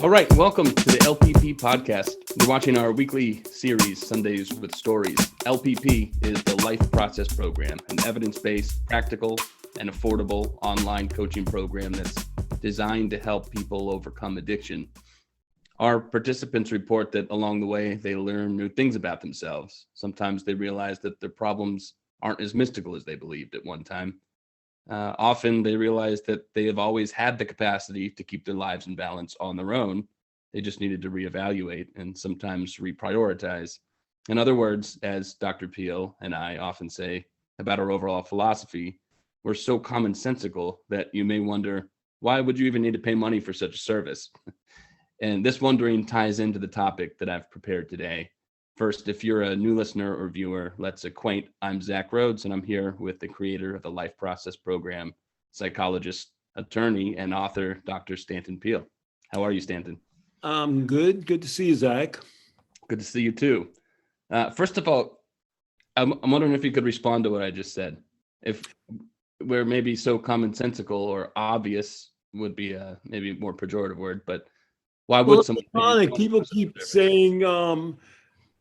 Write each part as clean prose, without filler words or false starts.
All right, welcome to the LPP podcast. We're watching our weekly series, Sundays with Stories. LPP is the Life Process Program, an evidence-based, practical, and affordable online coaching program that's designed to help people overcome addiction. Our participants report that along the way, they learn new things about themselves. Sometimes they realize that their problems aren't as mystical as they believed at one time. Often they realize that they have always had the capacity to keep their lives in balance on their own. They just needed to reevaluate and sometimes reprioritize. In other words, as Dr. Peel and I often say about our overall philosophy, we're so commonsensical that you may wonder, why would you even need to pay money for such a service? And this wondering ties into the topic that I've prepared today. First, if you're a new listener or viewer, let's acquaint. I'm Zach Rhodes, and I'm here with the creator of the Life Process Program, psychologist, attorney, and author, Dr. Stanton Peel. How are you, Stanton? I'm good. Good to see you, Zach. Good to see you, too. First of all, I'm wondering if you could respond to what I just said. If we're maybe so commonsensical or obvious would be a maybe more pejorative word, but why would someone? People keep saying,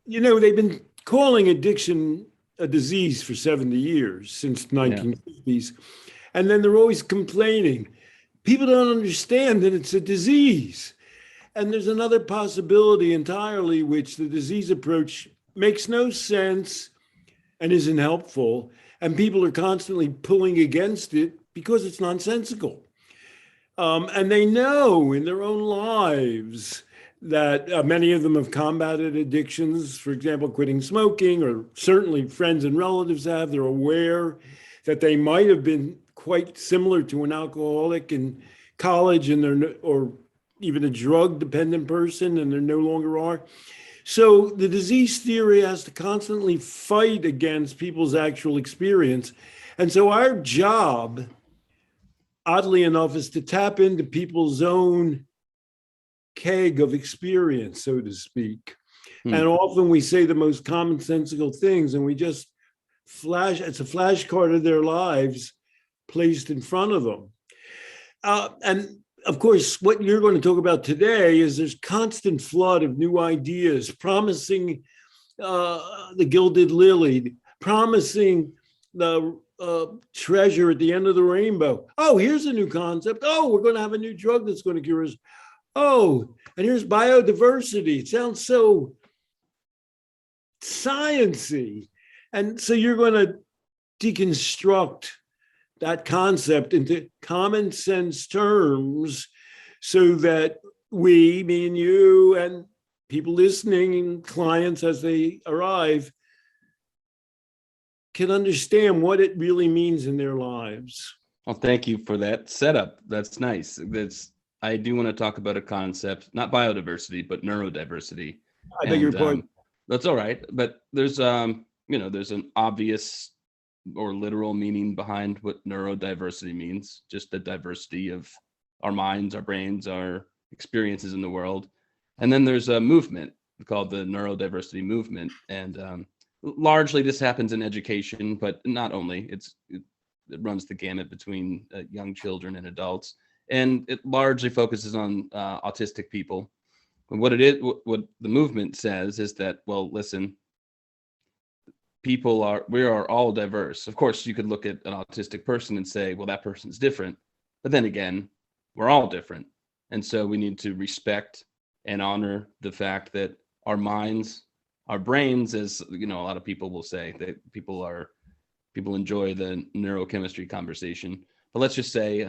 they've been calling addiction a disease for 70 years, since the 1950s. And then they're always complaining. People don't understand that it's a disease. And there's another possibility entirely, which the disease approach makes no sense and isn't helpful. And people are constantly pulling against it because it's nonsensical. And they know in their own lives that many of them have combated addictions, for example, quitting smoking, or certainly friends and relatives have. They're aware that they might have been quite similar to an alcoholic in college, and or even a drug-dependent person, and they no longer are. So the disease theory has to constantly fight against people's actual experience. And so our job, oddly enough, is to tap into people's own keg of experience, so to speak. And often we say the most commonsensical things, and we just it's a flashcard of their lives placed in front of them. And of course, what you're going to talk about today is there's constant flood of new ideas, promising the gilded lily, promising the treasure at the end of the rainbow. Oh, here's a new concept. Oh, we're going to have a new drug that's going to cure us. Oh, and here's biodiversity. It sounds so sciencey. And so you're going to deconstruct that concept into common sense terms so that we, me and you, and people listening and clients as they arrive can understand what it really means in their lives. Well, thank you for that setup. That's nice. I do want to talk about a concept, not biodiversity, but neurodiversity. I beg your pardon. That's all right. But there's there's an obvious or literal meaning behind what neurodiversity means, just the diversity of our minds, our brains, our experiences in the world. And then there's a movement called the Neurodiversity Movement. And largely this happens in education, but not only. It runs the gamut between young children and adults. And it largely focuses on autistic people. And what the movement says is that, well, listen, we are all diverse. Of course, you could look at an autistic person and say, well, that person's different. But then again, we're all different. And so we need to respect and honor the fact that our minds, our brains, as a lot of people will say, that people enjoy the neurochemistry conversation. But let's just say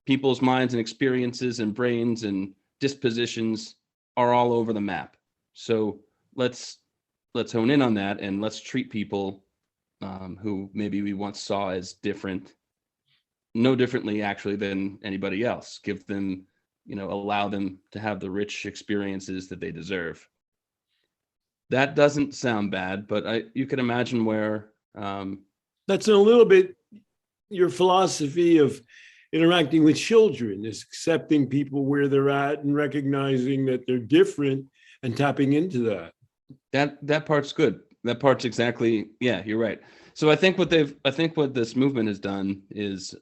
people's minds and experiences and brains and dispositions are all over the map. So let's hone in on that, and let's treat people who maybe we once saw as different, no differently actually than anybody else. Give them, allow them to have the rich experiences that they deserve. That doesn't sound bad, but you can imagine where that's a little bit your philosophy of interacting with children, is accepting people where they're at and recognizing that they're different and tapping into that. That part's good. That part's exactly, yeah, you're right. So I think what this movement has done is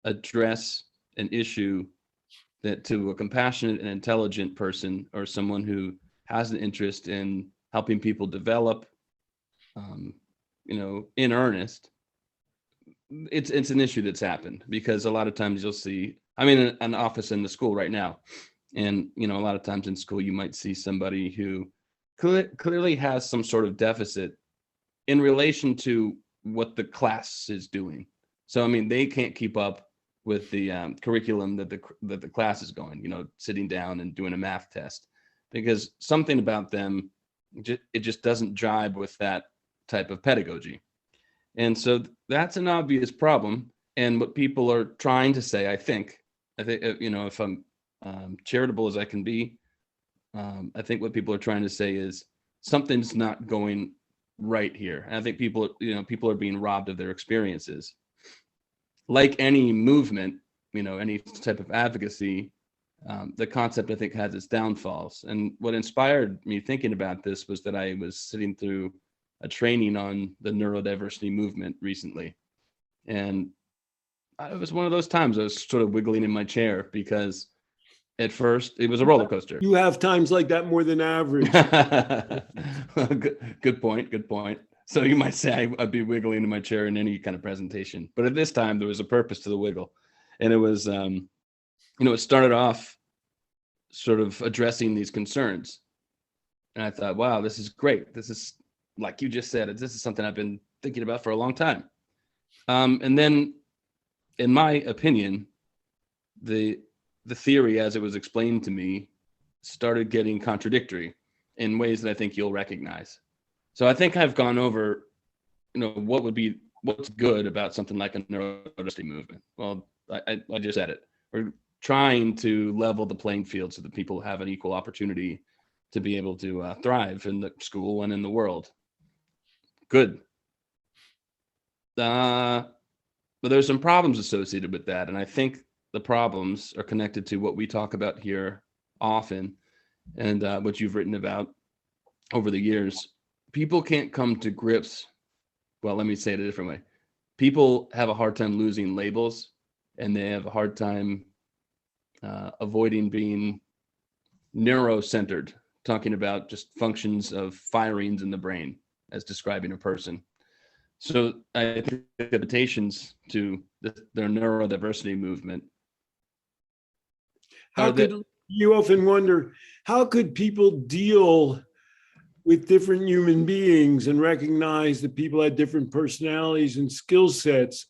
address an issue that to a compassionate and intelligent person, or someone who has an interest in helping people develop, in earnest, it's an issue that's happened. Because a lot of times you'll see, I'm in an office in the school right now, and a lot of times in school you might see somebody who clearly has some sort of deficit in relation to what the class is doing. So I mean, they can't keep up with the curriculum that the class is going, sitting down and doing a math test, because something about them, it just doesn't jibe with that type of pedagogy. And so that's an obvious problem. And what people are trying to say, I think, if I'm charitable as I can be, I think what people are trying to say is something's not going right here. And I think people are being robbed of their experiences. Like any movement, any type of advocacy, the concept, I think, has its downfalls. And what inspired me thinking about this was that I was sitting through a training on the Neurodiversity Movement recently. And it was one of those times I was sort of wiggling in my chair, because at first it was a roller coaster. You have times like that more than average. Good point. So you might say I'd be wiggling in my chair in any kind of presentation, but at this time there was a purpose to the wiggle. And it was, it started off sort of addressing these concerns. And I thought, wow, this is great. This is, like you just said, this is something I've been thinking about for a long time. And then, in my opinion, the theory as it was explained to me started getting contradictory in ways that I think you'll recognize. So I think I've gone over, what's good about something like a Neurodiversity movement. Well, I just said it. We're trying to level the playing field so that people have an equal opportunity to be able to thrive in the school and in the world. Good. But there's some problems associated with that. And I think the problems are connected to what we talk about here often, and what you've written about over the years. People can't come to grips. Well, let me say it a different way. People have a hard time losing labels, and they have a hard time avoiding being neurocentered, talking about just functions of firings in the brain as describing a person. So I think the limitations to their neurodiversity movement. You often wonder, how could people deal with different human beings and recognize that people had different personalities and skill sets,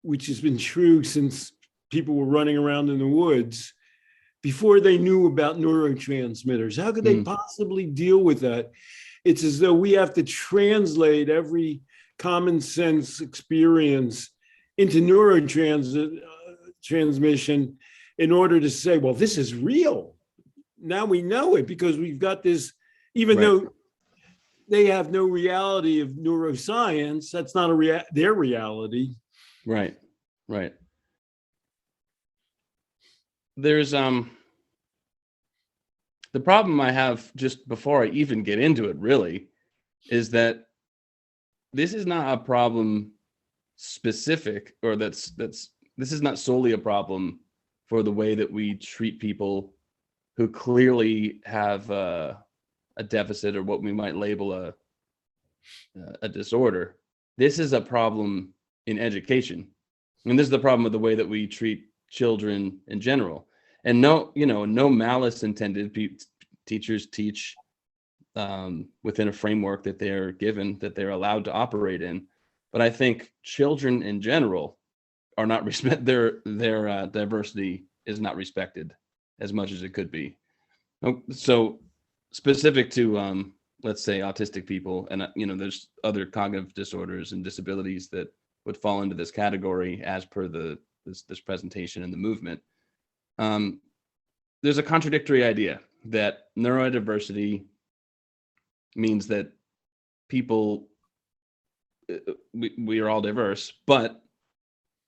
which has been true since people were running around in the woods before they knew about neurotransmitters? How could they possibly deal with that? It's as though we have to translate every common sense experience into neurotransmission in order to say, well, this is real. Now we know it because we've got this, even though they have no reality of neuroscience, that's not their reality. Right. There's the problem I have, just before I even get into it, really, is that this is not a problem specific, or this is not solely a problem for the way that we treat people who clearly have a deficit, or what we might label a disorder. This is a problem in education. And this is the problem with the way that we treat children in general. And no malice intended. Teachers teach within a framework that they're given, that they're allowed to operate in. But I think children in general are not their diversity is not respected as much as it could be. So specific to let's say autistic people, and there's other cognitive disorders and disabilities that would fall into this category as per this presentation and the movement. There's a contradictory idea that neurodiversity means that people, we are all diverse, but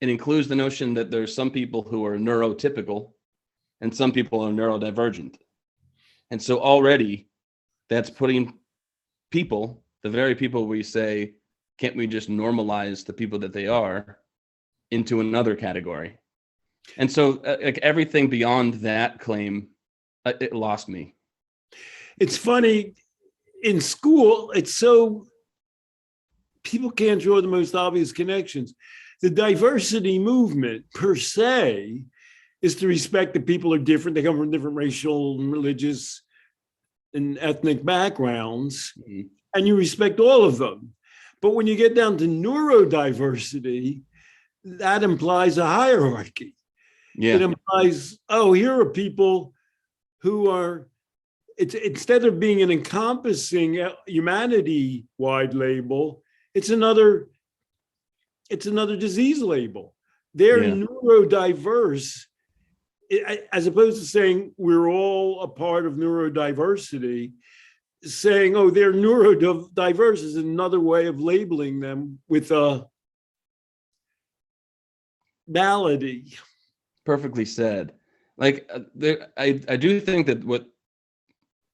it includes the notion that there's some people who are neurotypical and some people are neurodivergent. And so already that's putting people, the very people we say, can't we just normalize the people that they are, into another category? And so like everything beyond that claim, it lost me. It's funny, in school, it's so people can't draw the most obvious connections. The diversity movement per se is to respect that people are different. They come from different racial and religious and ethnic backgrounds, mm-hmm. and you respect all of them. But when you get down to neurodiversity, that implies a hierarchy. Yeah. It implies, oh, here are people who are, it's instead of being an encompassing humanity-wide label, it's another disease label. They're neurodiverse, as opposed to saying we're all a part of neurodiversity. Saying, oh, they're neurodiverse is another way of labeling them with a malady. Perfectly said. Like, I do think that what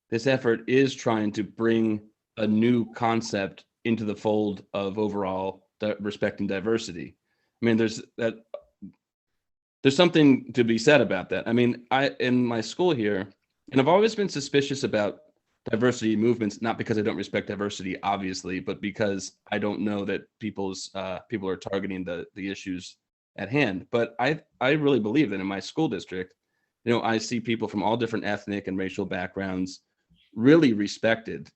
this effort is trying to bring a new concept into the fold of overall respecting diversity. I mean, there's something to be said about that. I mean, in my school here, and I've always been suspicious about diversity movements, not because I don't respect diversity, obviously, but because I don't know that people are targeting the issues at hand. But I really believe that in my school district, I see people from all different ethnic and racial backgrounds really respected,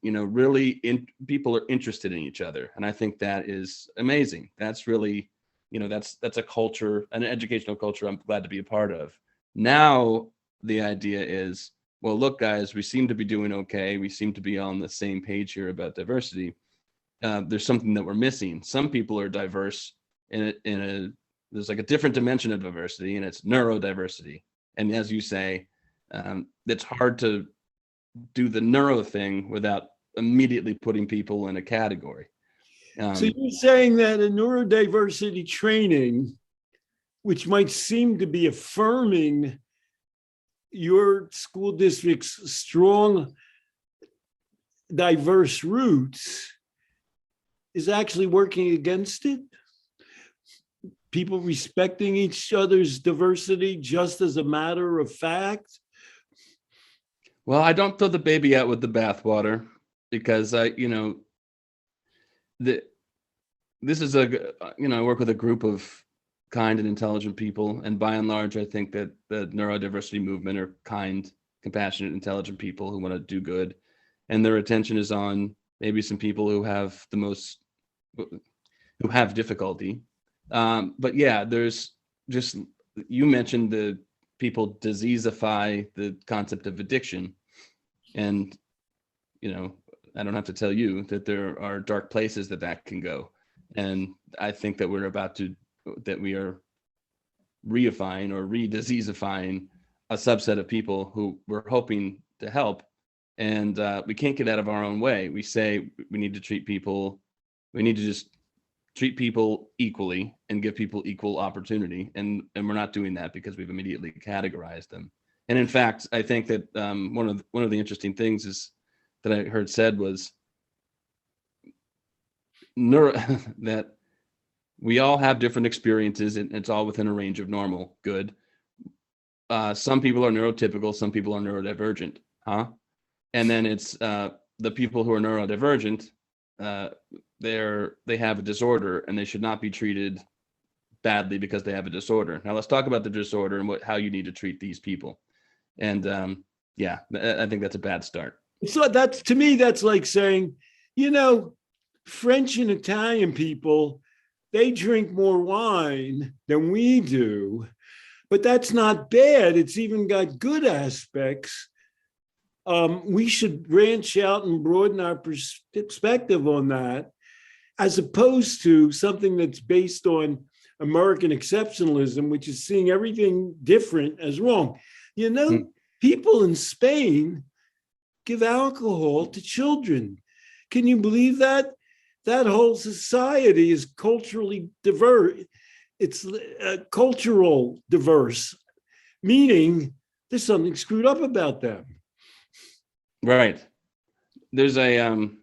people are interested in each other. And I think that is amazing. That's really, that's a culture, an educational culture I'm glad to be a part of. Now, the idea is, well, look, guys, we seem to be doing okay. We seem to be on the same page here about diversity. There's something that we're missing. Some people are diverse there's like a different dimension of diversity, and it's neurodiversity. And as you say, it's hard to do the neuro thing without immediately putting people in a category. So you're saying that a neurodiversity training, which might seem to be affirming your school district's strong, diverse roots, is actually working against it? People respecting each other's diversity just as a matter of fact? Well, I don't throw the baby out with the bathwater, because this is I work with a group of kind and intelligent people, and by and large, I think that the neurodiversity movement are kind, compassionate, intelligent people who want to do good, and their attention is on maybe some people who have difficulty. But yeah, there's just, you mentioned the people diseaseify the concept of addiction, and I don't have to tell you that there are dark places that can go, and I think that we are reifying or re-diseaseifying a subset of people who we're hoping to help, and we can't get out of our own way. We say we need to just treat people equally and give people equal opportunity, and we're not doing that because we've immediately categorized them. And in fact, I think that one of the interesting things is that I heard said was that we all have different experiences, and it's all within a range of normal. Good. Some people are neurotypical, some people are neurodivergent, huh? And then it's the people who are neurodivergent, they have a disorder, and they should not be treated badly because they have a disorder. Now let's talk about the disorder and how you need to treat these people. And I think that's a bad start. So to me, that's like saying, French and Italian people, they drink more wine than we do, but that's not bad. It's even got good aspects. We should branch out and broaden our perspective on that, as opposed to something that's based on American exceptionalism, which is seeing everything different as wrong. People in Spain give alcohol to children. Can you believe that? That whole society is culturally diverse. It's cultural diverse, meaning there's something screwed up about them. Right. There's the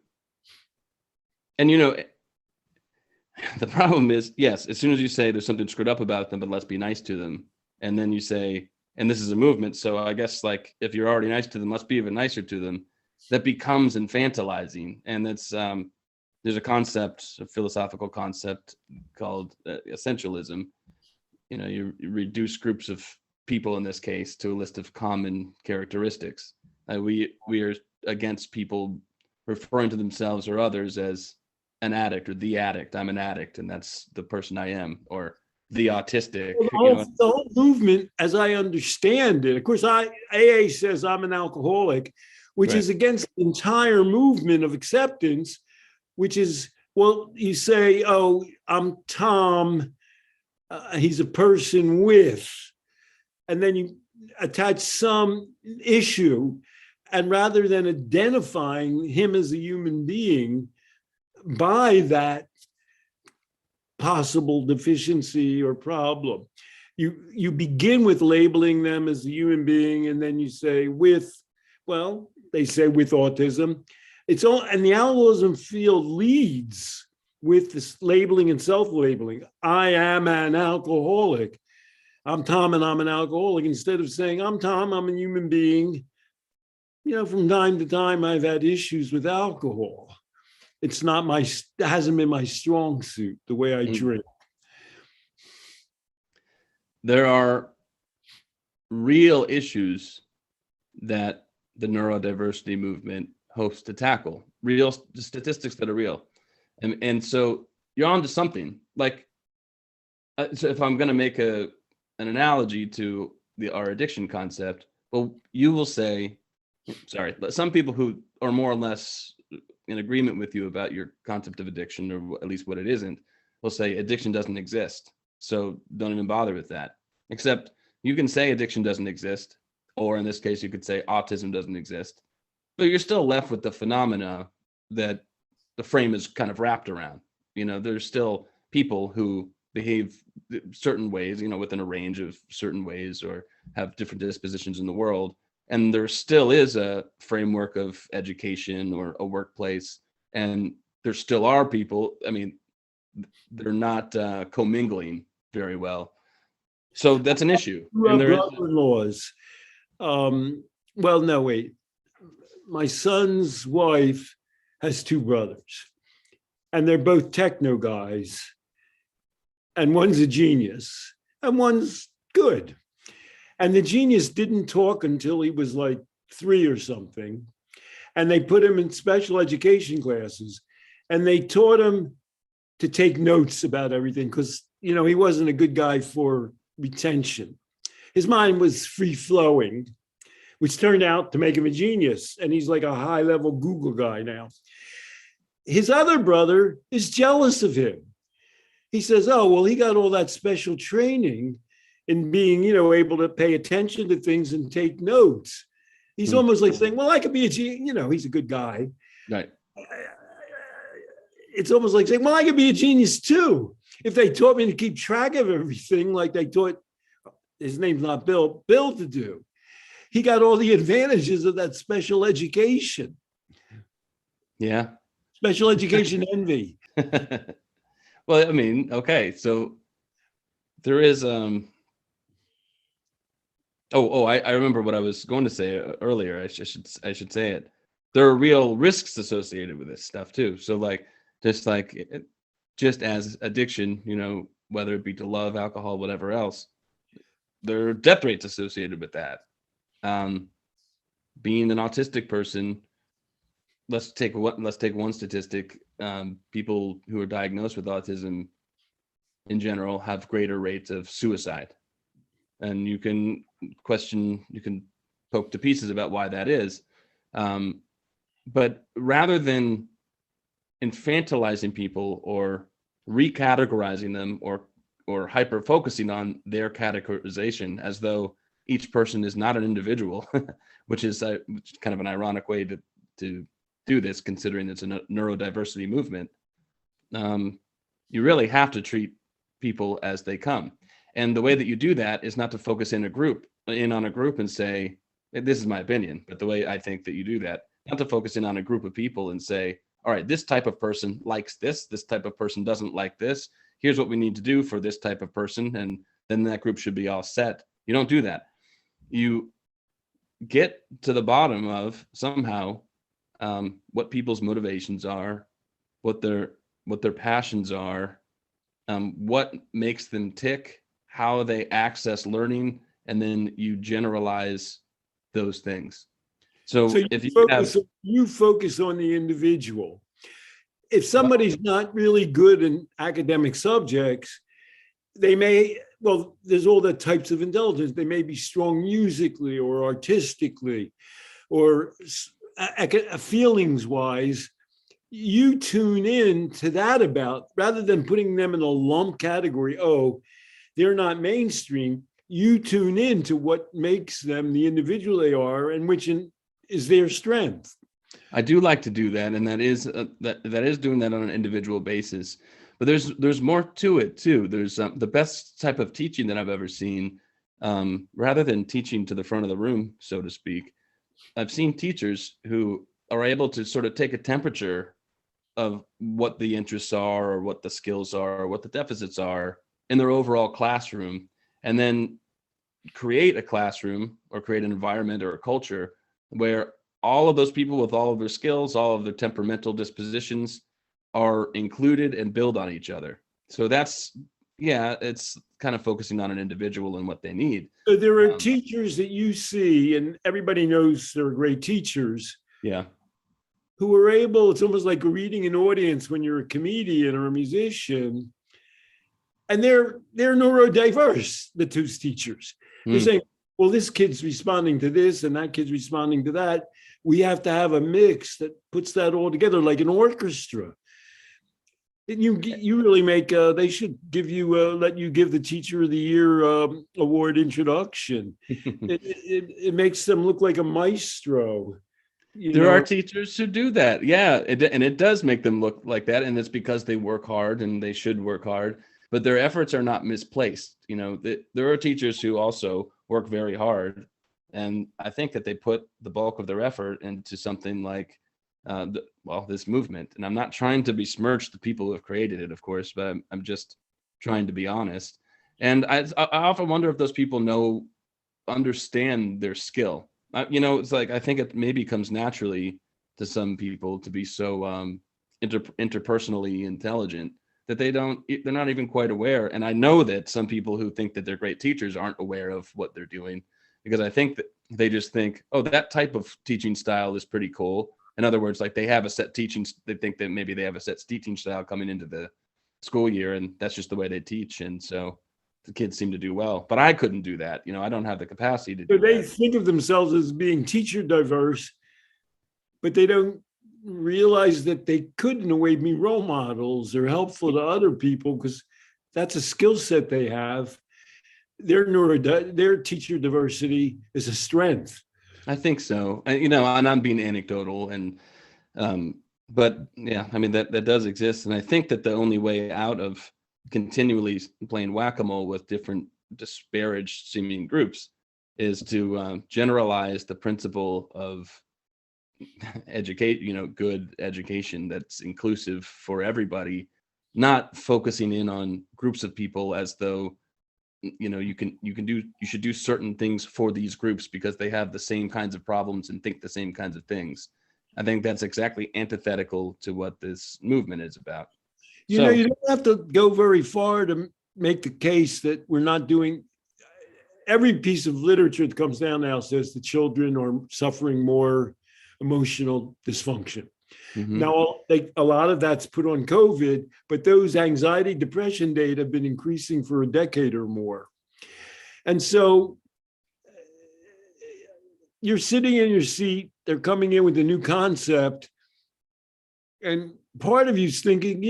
problem is, yes, as soon as you say there's something screwed up about them, but let's be nice to them, and then you say, and this is a movement, so I guess like if you're already nice to them, must be even nicer to them. That becomes infantilizing, and that's there's a concept, a philosophical concept called essentialism. You reduce groups of people, in this case, to a list of common characteristics. We are against people referring to themselves or others as an addict or the addict. I'm an addict, and that's the person I am, or the autistic. The whole movement, as I understand it, of course, AA says I'm an alcoholic, which is against the entire movement of acceptance, which is, well, you say, oh, I'm Tom, he's a person with, and then you attach some issue, and rather than identifying him as a human being by that possible deficiency or problem, you begin with labeling them as a human being, and then you say they say with autism. It's all, and the alcoholism field leads with this labeling and self-labeling. I am an alcoholic. I'm Tom and I'm an alcoholic, instead of saying, I'm Tom, I'm a human being. From time to time, I've had issues with alcohol. It hasn't been my strong suit, the way I drink. There are real issues that the neurodiversity movement hopes to tackle, real statistics that are real. And so you're onto something. Like, so if I'm going to make an analogy to our addiction concept, well, you will say, but some people who are more or less in agreement with you about your concept of addiction, or at least what it isn't, will say addiction doesn't exist. So don't even bother with that. Except you can say addiction doesn't exist, or in this case, you could say autism doesn't exist, but you're still left with the phenomena that the frame is kind of wrapped around. There's still people who behave certain ways, within a range of certain ways, or have different dispositions in the world. And there still is a framework of education or a workplace. And there still are people, they're not commingling very well. So that's an issue. And brother-in-laws. No, wait. My son's wife has two brothers, and they're both techno guys. And one's a genius, and one's good. And the genius didn't talk until he was like 3 or something. And they put him in special education classes, and they taught him to take notes about everything, because, he wasn't a good guy for retention. His mind was free flowing, which turned out to make him a genius. And he's like a high level Google guy now. His other brother is jealous of him. He says, oh, well, he got all that special training in being, able to pay attention to things and take notes. He's almost like saying, well, I could be a genius. He's a good guy. Right. It's almost like saying, well, I could be a genius too, if they taught me to keep track of everything like they taught, his name's not Bill to do. He got all the advantages of that special education. Yeah. Special education envy. Well, okay. So there is, I remember what I was going to say earlier. I should say it. There are real risks associated with this stuff too. So just as addiction, whether it be to love, alcohol, whatever else, there are death rates associated with that. Being an autistic person, let's take one statistic. People who are diagnosed with autism in general have greater rates of suicide. And you can poke to pieces about why that is. But rather than infantilizing people or recategorizing them or hyper focusing on their categorization as though each person is not an individual, which is kind of an ironic way to do this, considering it's a neurodiversity movement. You really have to treat people as they come. And the way that you do that is not to focus in on a group and say, this is my opinion, but the way I think that you do that, not to focus in on a group of people and say, all right, this type of person likes this type of person doesn't like this. Here's what we need to do for this type of person. And then that group should be all set. You don't do that. You get to the bottom of somehow what people's motivations are, what their passions are, what makes them tick, how they access learning, and then you generalize those things. So if you focus on the individual. If somebody's not really good in academic subjects, they may, well, there's all the types of intelligence. They may be strong musically or artistically or feelings wise. You tune in to that about, rather than putting them in a lump category, oh, they're not mainstream. You tune in to what makes them the individual they are and which is their strength. I do like to do that, and that is doing that on an individual basis. But there's more to it too. There's the best type of teaching that I've ever seen, rather than teaching to the front of the room, so to speak. I've seen teachers who are able to sort of take a temperature of what the interests are, or what the skills are, or what the deficits are in their overall classroom, and then create a classroom or create an environment or a culture where all of those people with all of their skills, all of their temperamental dispositions are included and build on each other. So that's, it's kind of focusing on an individual and what they need. So there are teachers that you see, and everybody knows they're great teachers. Yeah. Who are able, it's almost like reading an audience when you're a comedian or a musician. And they're neurodiverse, the two teachers. They're saying, well, this kid's responding to this and that kid's responding to that. We have to have a mix that puts that all together like an orchestra. And you really make, they should give you, let you give the Teacher of the Year award introduction. It makes them look like a maestro. There are teachers who do that. Yeah. And it does make them look like that. And it's because they work hard and they should work hard, but their efforts are not misplaced. There are teachers who also work very hard. And I think that they put the bulk of their effort into something like, this movement. And I'm not trying to besmirch the people who have created it, of course, but I'm just trying to be honest. And I often wonder if those people understand their skill. It's like, I think it maybe comes naturally to some people to be so interpersonally intelligent that they're not even quite aware. And I know that some people who think that they're great teachers aren't aware of what they're doing, because I think that they just think, oh, that type of teaching style is pretty cool. In other words, like they have a set teaching, they think that maybe they have a set teaching style coming into the school year, and that's just the way they teach. And so the kids seem to do well, but I couldn't do that. I don't have the capacity to do that. They think of themselves as being teacher diverse, but they don't realize that they could in a way be role models or helpful to other people, because that's a skill set they have. Their teacher diversity is a strength. I think so. And I'm being anecdotal, and but yeah, I mean that does exist. And I think that the only way out of continually playing whack-a-mole with different disparaged seeming groups is to generalize the principle of good education that's inclusive for everybody, not focusing in on groups of people as though you should do certain things for these groups because they have the same kinds of problems and think the same kinds of things. I think that's exactly antithetical to what this movement is about. You don't have to go very far to make the case that we're not doing. Every piece of literature that comes down now says the children are suffering more emotional dysfunction. Mm-hmm. Now, a lot of that's put on COVID, but those anxiety, depression data have been increasing for a decade or more. And so you're sitting in your seat, they're coming in with a new concept, and part of you's thinking,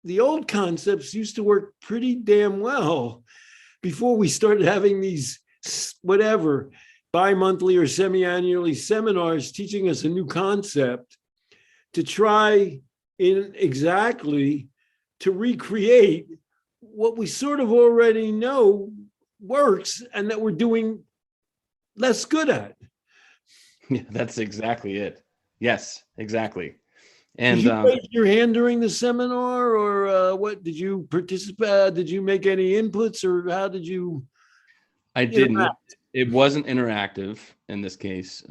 the old concepts used to work pretty damn well before we started having these bi-monthly or semi-annually seminars teaching us a new concept to try to recreate what we sort of already know works and that we're doing less good at. Yeah, that's exactly it. Yes, exactly. And did you raise your hand during the seminar, or what? Did you participate? Did you make any inputs, or how did you? I didn't. It wasn't interactive in this case.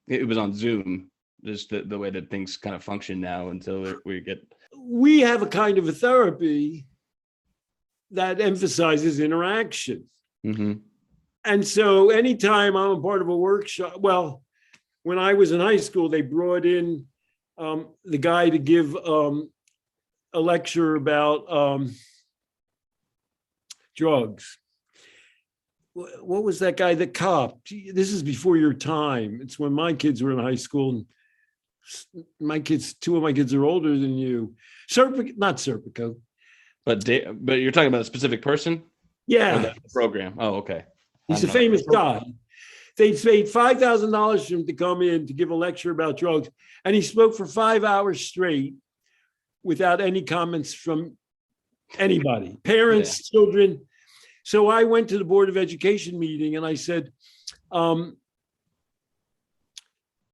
It was on Zoom, just the way that things kind of function now until we get. We have a kind of a therapy that emphasizes interaction. Mm-hmm. And so anytime I'm a part of a workshop, well, when I was in high school, they brought in the guy to give a lecture about drugs. What was that guy, the cop? This is before your time. It's when my kids were in high school. And two of my kids are older than you. Not Serpico. But you're talking about a specific person? Yeah. Or the program. Oh, okay. He's a famous guy. They paid $5,000 for him to come in to give a lecture about drugs. And he spoke for 5 hours straight without any comments from anybody, parents, children. So I went to the Board of Education meeting and I said,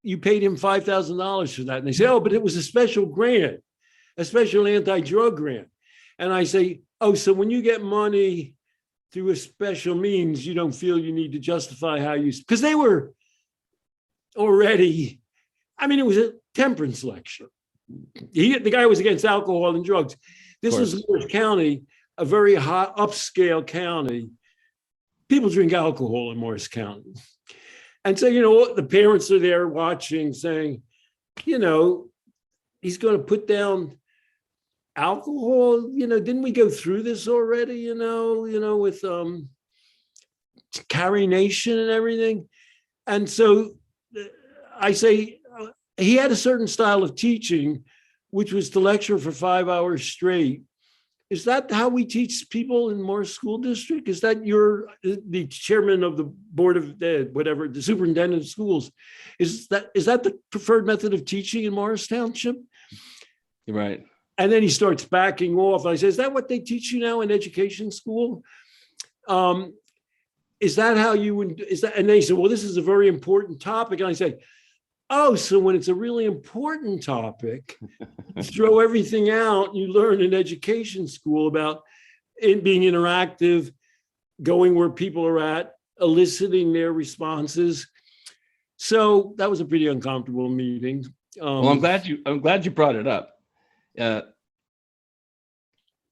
you paid him $5,000 for that. And they say, oh, but it was a special grant, a special anti-drug grant. And I say, oh, so when you get money through a special means, you don't feel you need to justify how you, because they were already, it was a temperance lecture. The guy was against alcohol and drugs. This was Morris County, a very hot upscale county. People drink alcohol in Morris County. And so, the parents are there watching, saying, he's going to put down alcohol. Didn't we go through this already, with Carrie Nation and everything? And so I say, he had a certain style of teaching, which was to lecture for 5 hours straight. Is that how we teach people in Morris School District? Is that you're the chairman of the board of the superintendent of schools? Is that the preferred method of teaching in Morris Township? You're right. And then he starts backing off. I say, is that what they teach you now in education school? Is that how you would? Is that? And they say, well, this is a very important topic. And I say, oh, so when it's a really important topic, you throw everything out you learn in education school about it being interactive, going where people are at, eliciting their responses. So that was a pretty uncomfortable meeting. Well, I'm glad you brought it up.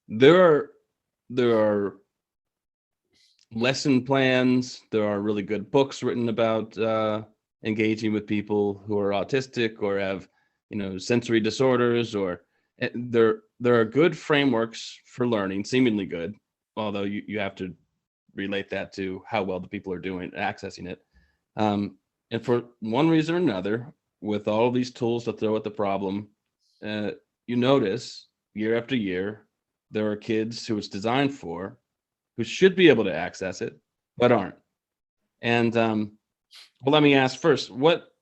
There are lesson plans. There are really good books written about engaging with people who are autistic or have, sensory disorders, or there are good frameworks for learning, seemingly good, although you have to relate that to how well the people are doing accessing it. And for one reason or another, with all these tools to throw at the problem, you notice year after year, there are kids who it's designed for, who should be able to access it, but aren't. And well, let me ask first, what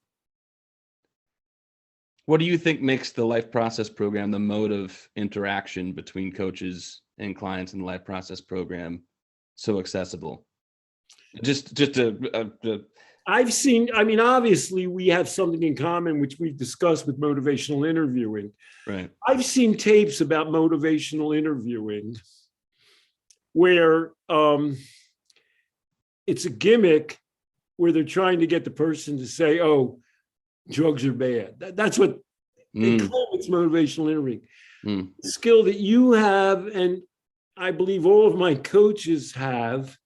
do you think makes the Life Process program, the mode of interaction between coaches and clients in the Life Process program, so accessible? I've seen, obviously we have something in common, which we've discussed with motivational interviewing. Right. I've seen tapes about motivational interviewing where it's a gimmick where they're trying to get the person to say, oh, drugs are bad. That's what they call it's motivational interviewing. The skill that you have, and I believe all of my coaches have,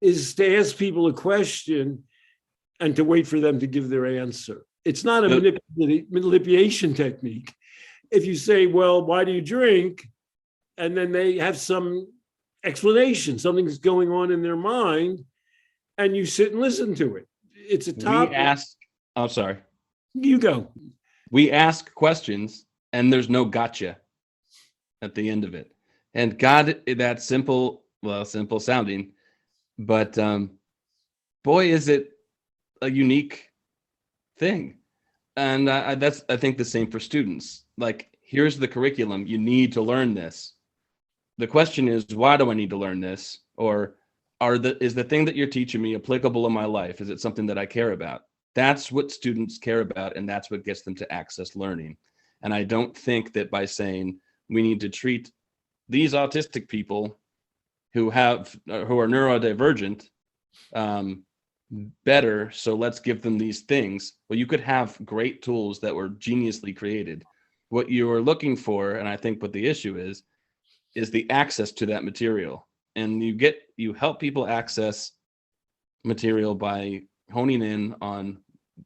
is to ask people a question and to wait for them to give their answer. It's not a manipulation technique. If you say, well, why do you drink? And then they have some explanation, something's going on in their mind, and you sit and listen to it. It's a topic. I'm sorry. You go. We ask questions and there's no gotcha at the end of it. And God, that's simple sounding, but boy, is it a unique thing. And I think the same for students. Like, here's the curriculum. You need to learn this. The question is, why do I need to learn this? Or is the thing that you're teaching me applicable in my life? Is it something that I care about? That's what students care about, and that's what gets them to access learning. And I don't think that by saying we need to treat these autistic people who are neurodivergent better, so let's give them these things. Well, you could have great tools that were geniusly created. What you are looking for, and I think what the issue is the access to that material. And you help people access material by honing in on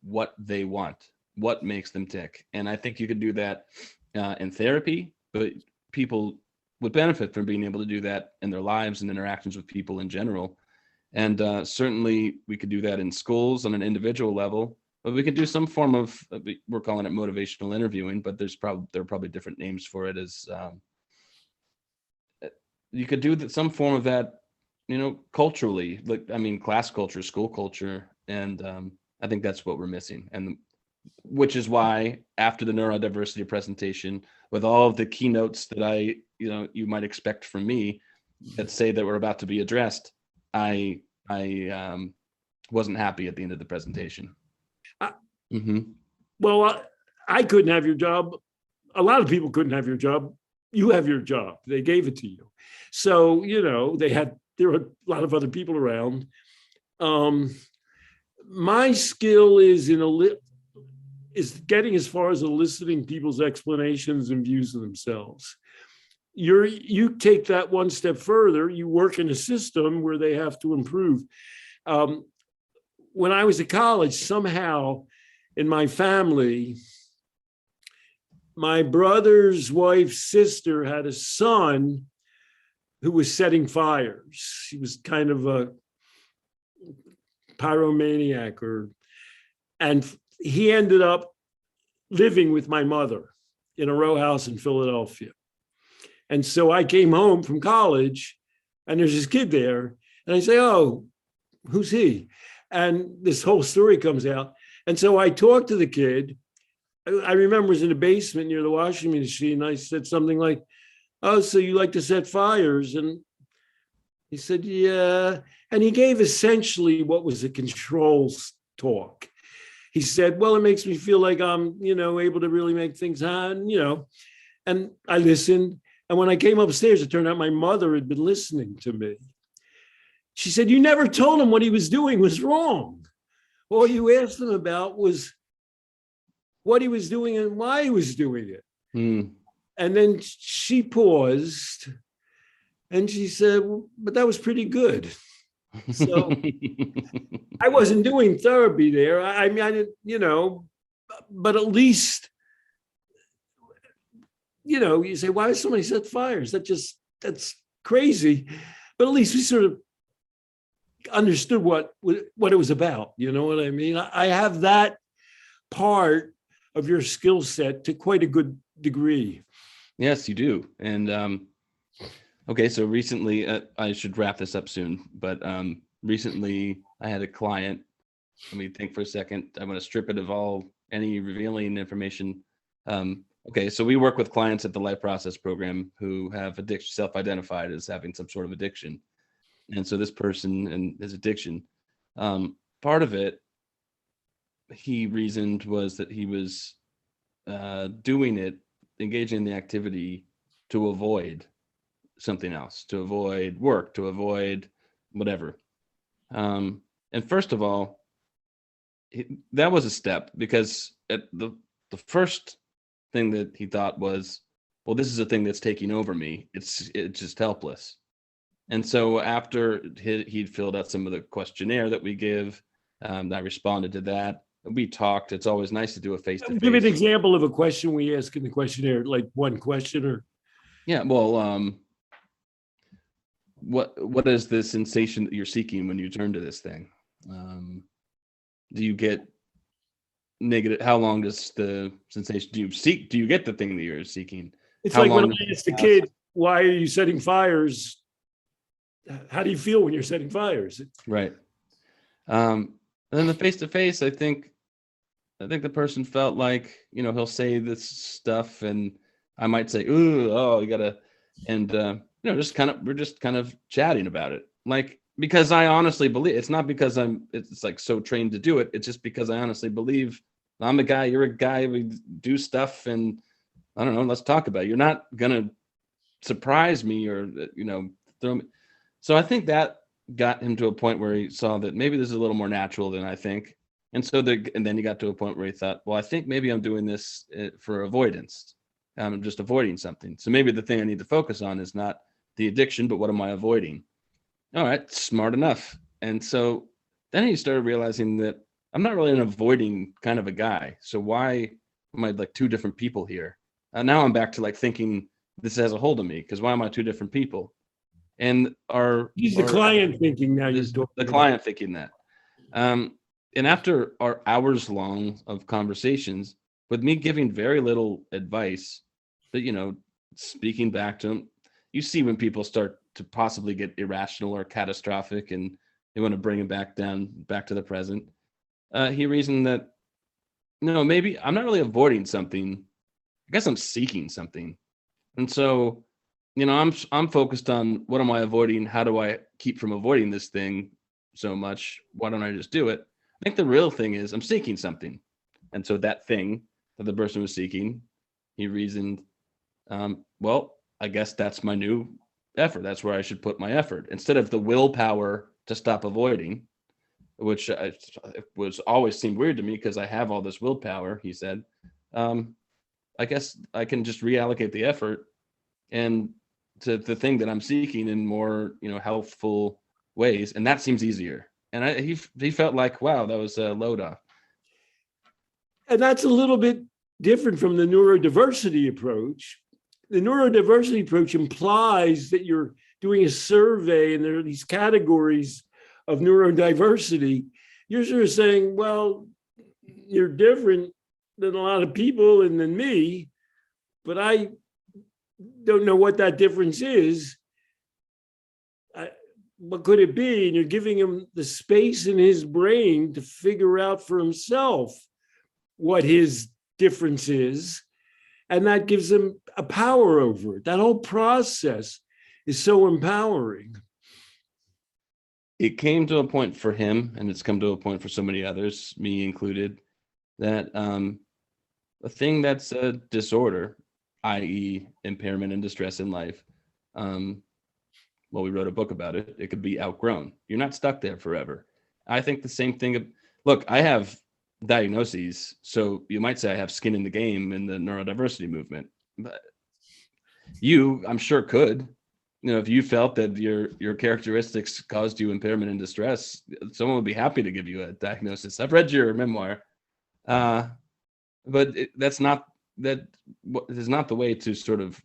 what they want, what makes them tick. And I think you could do that in therapy, but people would benefit from being able to do that in their lives and interactions with people in general. And certainly we could do that in schools on an individual level, but we could do some form of, we're calling it motivational interviewing, but there are probably different names for it. As you could do that, some form of that, culturally, class culture, school culture. And I think that's what we're missing. And which is why after the neurodiversity presentation, with all of the keynotes that you might expect from me that say that we're about to be addressed, I wasn't happy at the end of the presentation. Well, I couldn't have your job. A lot of people couldn't have your job. You have your job. They gave it to you. So, there were a lot of other people around. My skill is getting as far as eliciting people's explanations and views of themselves. You take that one step further. You work in a system where they have to improve. When I was at college, somehow in my family, my brother's wife's sister had a son who was setting fires. He was kind of a pyromaniac, and he ended up living with my mother in a row house in Philadelphia. And so I came home from college and there's this kid there, and I say, "Oh, who's he?" And this whole story comes out. And so I talked to the kid. I remember it was in the basement near the washing machine. I said something like, "Oh, so you like to set fires?" And he said, "Yeah." And he gave essentially what was a controls talk. He said, "Well, it makes me feel like I'm, able to really make things happen, And I listened. And when I came upstairs, it turned out my mother had been listening to me. She said, "You never told him what he was doing was wrong. All you asked him about was what he was doing and why he was doing it." And then she paused and she said, "But that was pretty good." So I wasn't doing therapy there. I didn't, but at least, you say, "Why does somebody set fires? That's crazy." But at least we sort of understood what it was about. You know what I mean? I have that part of your skill set to quite a good degree. Yes, you do. And okay, so recently, I should wrap this up soon, but recently I had a client. Let me think for a second. I'm going to strip it of any revealing information. Okay, so we work with clients at the Life Process program who have addiction, self-identified as having some sort of addiction. And so this person and his addiction, part of it, he reasoned, was that he was doing it, engaging in the activity to avoid something else, to avoid work, to avoid whatever. And first of all, that was a step, because at the first thing that he thought was, well, this is a thing that's taking over me. It's just helpless. And so after he'd filled out some of the questionnaire that we give, I responded to that. We talked. It's always nice to do a face-to-face. Give an example of a question we ask in the questionnaire, like one question or. Yeah, well, what is the sensation that you're seeking when you turn to this thing? Do you get negative? How long does the sensation do you get the thing that you're seeking? It's like when I asked the kid, "Why are you setting fires?" How do you feel when you're setting fires? Right. And then the face-to-face, I think the person felt like, he'll say this stuff and I might say, "Ooh, oh, you gotta," and we're just kind of chatting about it. Like, because I honestly believe, it's not because it's like so trained to do it. It's just because I honestly believe I'm a guy, you're a guy, we do stuff, and I don't know, let's talk about it. You're not gonna surprise me or, throw me. So I think that got him to a point where he saw that maybe this is a little more natural than I think. And so and then he got to a point where he thought, well, I think maybe I'm doing this for avoidance. I'm just avoiding something. So maybe the thing I need to focus on is not the addiction, but what am I avoiding? All right, smart enough. And so then he started realizing that I'm not really an avoiding kind of a guy. So why am I like two different people here? Now I'm back to like thinking this has a hold of me, because why am I two different people? And He's the client thinking now. You're talking the client thinking that. And after our hours long of conversations, with me giving very little advice, but speaking back to him, you see when people start to possibly get irrational or catastrophic, and they want to bring him back to the present. He reasoned that, maybe I'm not really avoiding something. I guess I'm seeking something. And so, I'm focused on what am I avoiding? How do I keep from avoiding this thing so much? Why don't I just do it? I think the real thing is I'm seeking something. And so that thing that the person was seeking, he reasoned, well, I guess that's my new effort. That's where I should put my effort. Instead of the willpower to stop avoiding, which was always seemed weird to me because I have all this willpower, he said, I guess I can just reallocate the effort and to the thing that I'm seeking in more, healthful ways. And that seems easier. And he felt like, wow, that was a load off. And that's a little bit different from the neurodiversity approach. The neurodiversity approach implies that you're doing a survey and there are these categories of neurodiversity. You're sort of saying, well, you're different than a lot of people and than me, but I don't know what that difference is. What could it be? And you're giving him the space in his brain to figure out for himself what his difference is. And that gives him a power over it. That whole process is so empowering. It came to a point for him, and it's come to a point for so many others, me included, that a thing that's a disorder, i.e. impairment and distress in life, well, we wrote a book about it. It could be outgrown. You're not stuck there forever. I think the same thing. Look, I have diagnoses, so you might say I have skin in the game in the neurodiversity movement. But you, I'm sure, could. If you felt that your characteristics caused you impairment and distress, someone would be happy to give you a diagnosis. I've read your memoir, but that is not the way to sort of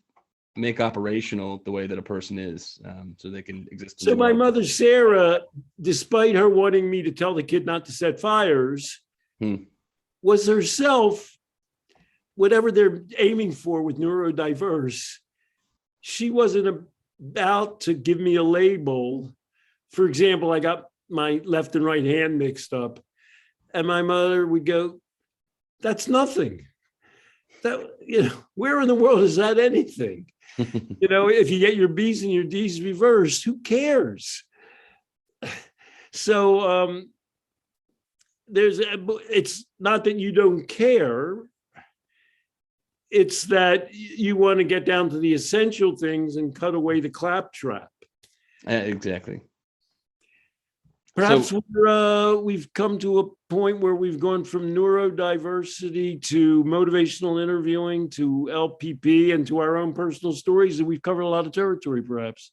make operational the way that a person is, so they can exist. So my mother, Sarah, despite her wanting me to tell the kid not to set fires, was herself, whatever they're aiming for with neurodiverse, she wasn't about to give me a label. For example, I got my left and right hand mixed up, and my mother would go, that's nothing. That, where in the world is that anything? If you get your B's and your D's reversed, who cares? So it's not that you don't care. It's that you want to get down to the essential things and cut away the claptrap. Exactly. Perhaps we've come to a point where we've gone from neurodiversity to motivational interviewing to LPP and to our own personal stories, and we've covered a lot of territory, perhaps.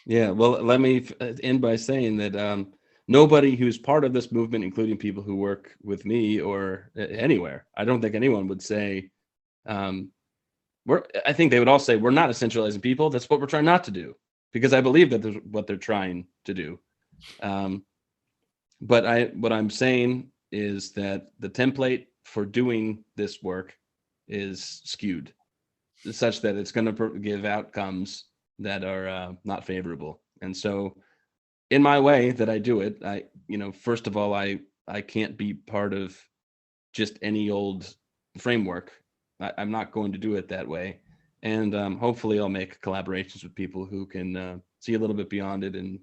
Yeah, well, let me end by saying that nobody who's part of this movement, including people who work with me or anywhere, I don't think anyone would say, I think they would all say, we're not essentializing people. That's what we're trying not to do, because I believe that that's what they're trying to do. But what I'm saying is that the template for doing this work is skewed, such that it's going to give outcomes that are not favorable. And so in my way that I do it, first of all, I can't be part of just any old framework. I'm not going to do it that way. And hopefully I'll make collaborations with people who can see a little bit beyond it. And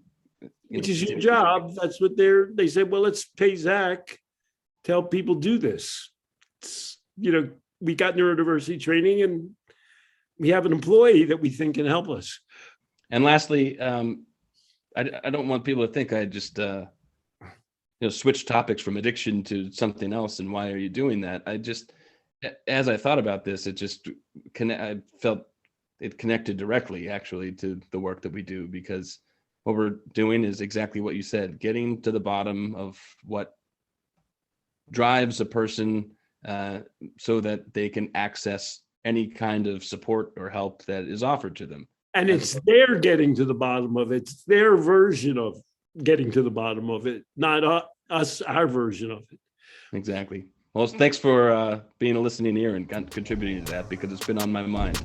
which is your job. That's what they said, well, let's pay Zach to help people do this. We got neurodiversity training and we have an employee that we think can help us. And lastly, I don't want people to think I just switch topics from addiction to something else. And why are you doing that? As I thought about this, I felt it connected directly actually to the work that we do, because what we're doing is exactly what you said, getting to the bottom of what drives a person so that they can access any kind of support or help that is offered to them. And it's their getting to the bottom of it. It's their version of getting to the bottom of it, not us, our version of it. Exactly. Well, thanks for being a listening ear and contributing to that, because it's been on my mind.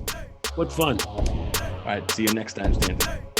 What fun. All right. See you next time, Stanton.